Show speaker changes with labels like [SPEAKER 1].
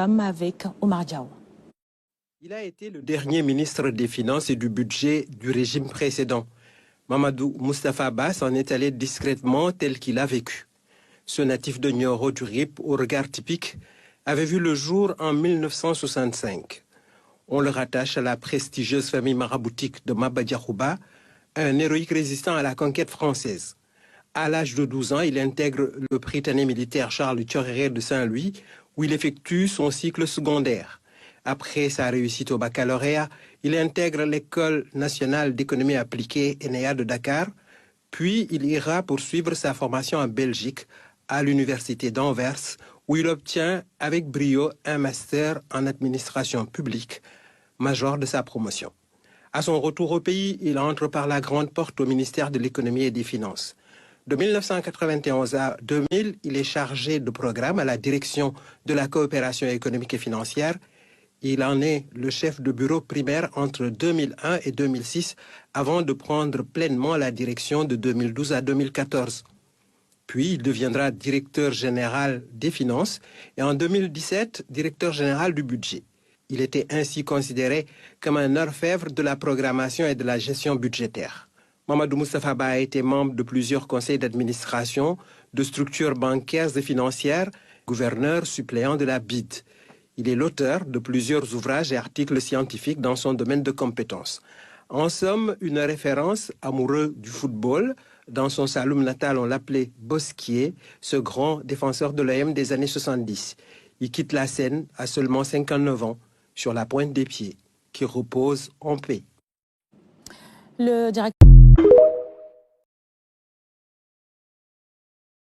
[SPEAKER 1] Avec Omar Diaw.
[SPEAKER 2] Il a été le dernier ministre des Finances et du Budget du régime précédent. Mamadou Moustapha Ba s'en est allé discrètement tel qu'il a vécu. Ce natif de Nioro du RIP, au regard typique, avait vu le jour en 1965. On le rattache à la prestigieuse famille maraboutique de Maba Diakhouba, un héroïque résistant à la conquête française. À l'âge de 12 ans, il intègre le Prytanée militaire Charles Thioréré de Saint-Louis, où il effectue son cycle secondaire. Après sa réussite au baccalauréat, il intègre l'École nationale d'économie appliquée ENEA de Dakar, puis il ira poursuivre sa formation en Belgique, à l'université d'Anvers, où il obtient avec brio un master en administration publique, major de sa promotion. À son retour au pays, il entre par la grande porte au ministère de l'économie et des finances. De 1991 à 2000, il est chargé de programme à la direction de la coopération économique et financière. Il en est le chef de bureau primaire entre 2001 et 2006 avant de prendre pleinement la direction de 2012 à 2014. Puis il deviendra directeur général des finances et en 2017, directeur général du budget. Il était ainsi considéré comme un orfèvre de la programmation et de la gestion budgétaire. Mamadou Moustapha Ba a été membre de plusieurs conseils d'administration, de structures bancaires et financières, gouverneur suppléant de la BID. Il est l'auteur de plusieurs ouvrages et articles scientifiques dans son domaine de compétences. En somme, une référence amoureux du football. Dans son Saloum natal, on l'appelait Bosquier, ce grand défenseur de l'OM des années 70. Il quitte la scène à seulement 59 ans, sur la pointe des pieds, qui repose en paix.
[SPEAKER 1] Le directeur